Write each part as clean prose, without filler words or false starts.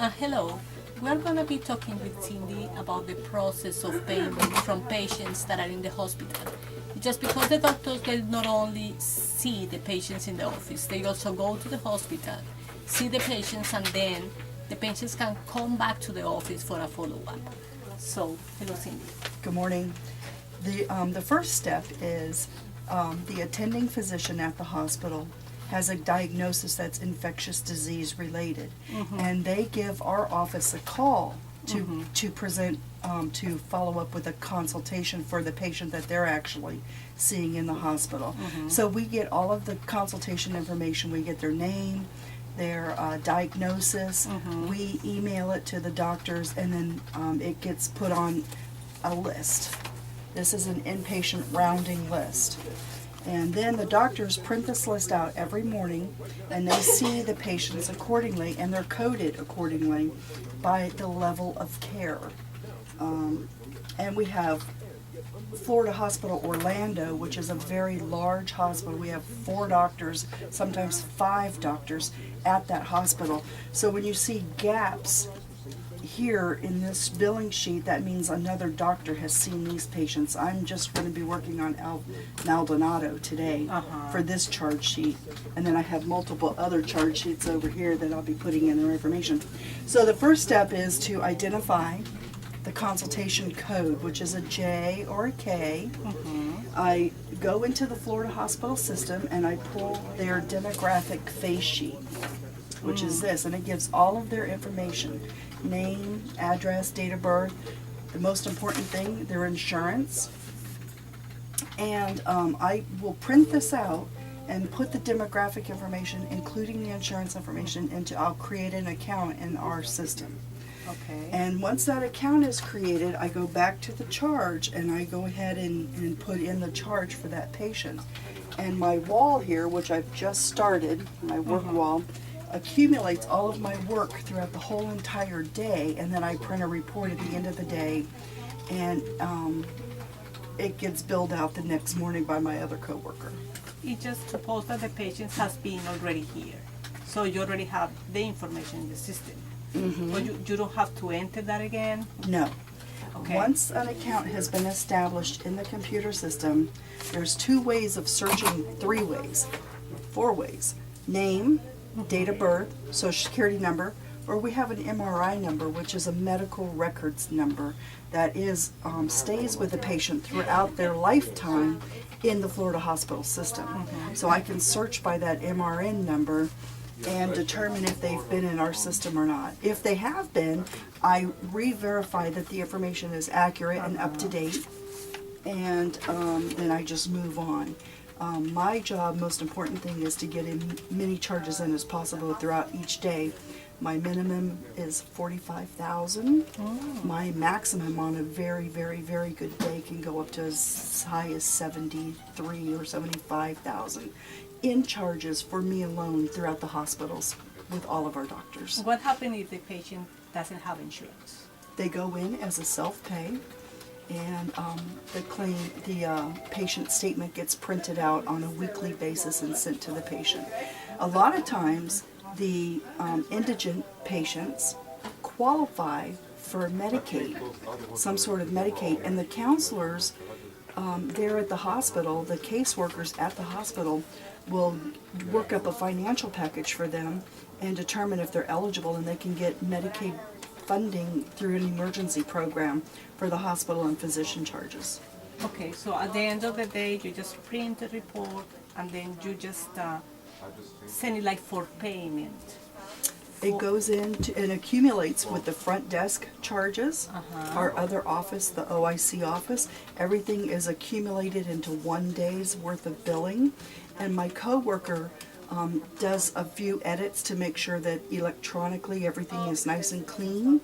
Hello. We're going to be talking with Cindy about the process of payment from patients that are in the hospital. Just because the doctors, they not only see the patients in the office, they also go to the hospital, see the patients, and then the patients can come back to the office for a follow-up. So, hello Cindy. Good morning. The first step is the attending physician at the hospital has a diagnosis that's infectious disease related, and they give our office a call to present to follow up with a consultation for the patient that they're actually seeing in the hospital. So we get all of the consultation information. We get their name, their diagnosis. We email it to the doctors, and then it gets put on a list. This is an inpatient rounding list. And then the doctors print this list out every morning, and they see the patients accordingly, and they're coded accordingly by the level of care. And we have Florida Hospital Orlando, which is a very large hospital. We have 4 doctors, sometimes 5 doctors at that hospital. So when you see gaps here in this billing sheet, that means another doctor has seen these patients. I'm just going to be working on Maldonado today for this charge sheet, and then I have multiple other charge sheets over here that I'll be putting in their information. So the first step is to identify the consultation code, which is a J or a K. I go into the Florida hospital system and I pull their demographic face sheet, which is this, and it gives all of their information: name, address, date of birth, the most important thing, their insurance. And I will print this out and put the demographic information, including the insurance information, I'll create an account in our system. Okay. And once that account is created, I go back to the charge and I go ahead and put in the charge for that patient. And my wall here, which I've just started, my work wall, accumulates all of my work throughout the whole entire day, and then I print a report at the end of the day, and it gets billed out the next morning by my other coworker. It's just suppose that the patient has been already here, so you already have the information in the system. But you don't have to enter that again? No. Okay. Once an account has been established in the computer system, there's 2 ways of searching, 3 ways, 4 ways. Name, date of birth, social security number, or we have an MRI number, which is a medical records number that is stays with the patient throughout their lifetime in the Florida hospital system. So I can search by that MRN number and determine if they've been in our system or not. If they have been, I re-verify that the information is accurate and up to date, and then I just move on. My job, most important thing, is to get as many charges in as possible throughout each day. My minimum is $45,000. My maximum on a very, very, very good day can go up to as high as $73,000 or $75,000 in charges for me alone throughout the hospitals with all of our doctors. What happens if the patient doesn't have insurance? They go in as a self-pay, and the patient statement gets printed out on a weekly basis and sent to the patient. A lot of times, the indigent patients qualify for Medicaid, some sort of Medicaid, and the counselors there at the hospital, the caseworkers at the hospital, will work up a financial package for them and determine if they're eligible, and they can get Medicaid funding through an emergency program for the hospital and physician charges. Okay, so at the end of the day, you just print the report and then you just send it like for payment. It goes in and accumulates with the front desk charges, our other office, the OIC office. Everything is accumulated into 1 day's worth of billing, and my coworker does a few edits to make sure that electronically everything is nice and clean,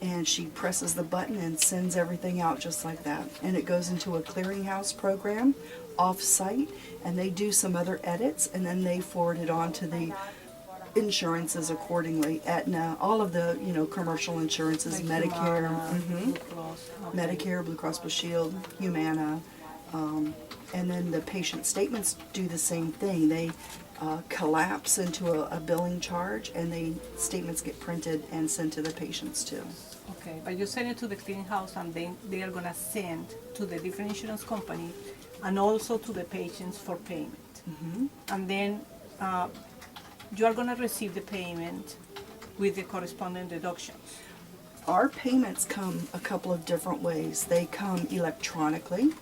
and she presses the button and sends everything out just like that. And it goes into a clearinghouse program off-site, and they do some other edits, and then they forward it on to the insurances accordingly. Aetna, all of the commercial insurances, like Medicare, Blue Cross, okay. Medicare, Blue Cross Blue Shield, Humana, and then the patient statements do the same thing. They collapse into a billing charge, and statements get printed and sent to the patients too. Okay, but you send it to the clearinghouse and then they are gonna send to the different insurance company and also to the patients for payment. And then you are gonna receive the payment with the corresponding deductions. Our payments come a couple of different ways. They come electronically.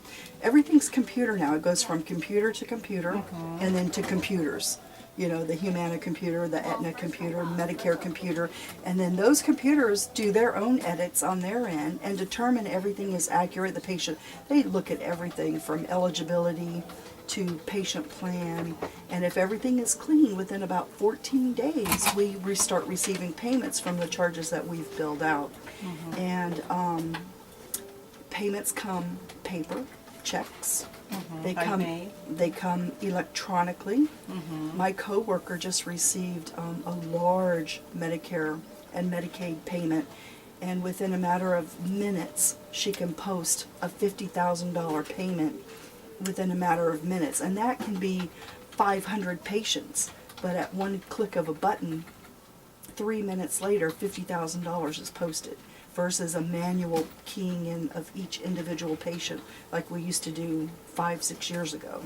Everything's computer now. It goes from computer to computer and then to computers. You know, the Humana computer, the Aetna computer, Medicare computer, and then those computers do their own edits on their end and determine everything is accurate. The patient, they look at everything from eligibility to patient plan, and if everything is clean, within about 14 days, we start receiving payments from the charges that we've billed out. And payments come paper, checks. They come electronically. My coworker just received a large Medicare and Medicaid payment, and within a matter of minutes, she can post a $50,000 payment within a matter of minutes, and that can be 500 patients, but at one click of a button, 3 minutes later, $50,000 is posted, versus a manual keying in of each individual patient like we used to do 5-6 years ago.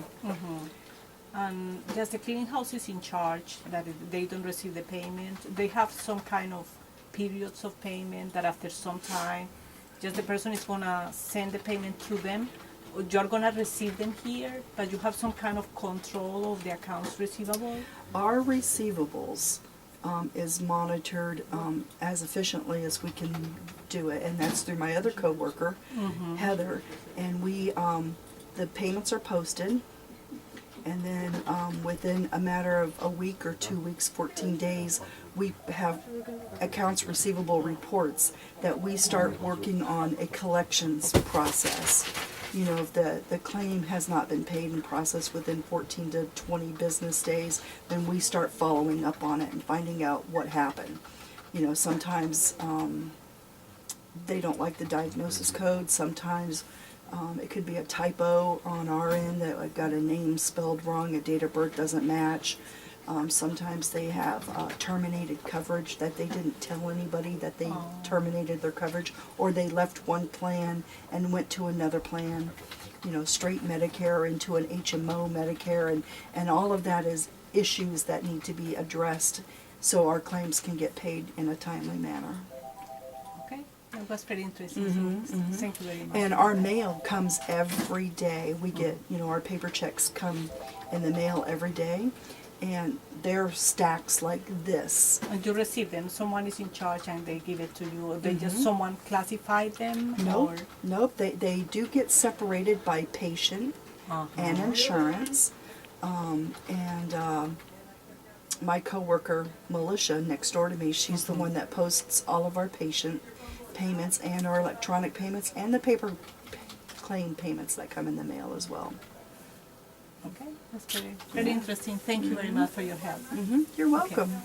And just the clearinghouse is in charge that if they don't receive the payment, they have some kind of periods of payment that after some time, just the person is gonna send the payment to them. You're gonna receive them here, but you have some kind of control of the accounts receivable? Our receivables is monitored as efficiently as we can do it, and that's through my other coworker, Heather. And we, the payments are posted, and then within a matter of a week or 2 weeks, 14 days, we have accounts receivable reports that we start working on a collections process. You know, if the claim has not been paid and processed within 14 to 20 business days, then we start following up on it and finding out what happened. You know, sometimes they don't like the diagnosis code. Sometimes it could be a typo on our end that I've got a name spelled wrong, a date of birth doesn't match. Sometimes they have terminated coverage that they didn't tell anybody that they terminated their coverage, or they left one plan and went to another plan, you know, straight Medicare into an HMO Medicare, and all of that is issues that need to be addressed so our claims can get paid in a timely manner. Okay, that was very interesting. Thank you very much. And our mail comes every day. We get, you know, our paper checks come in the mail every day. And they're stacks like this. And you receive them, someone is in charge and they give it to you, or they just someone classified them? Nope, nope, they do get separated by patient and insurance. My coworker, Militia, next door to me, she's the one that posts all of our patient payments and our electronic payments and the paper claim payments that come in the mail as well. Okay, that's very interesting. Thank you very much for your help. You're welcome. Okay.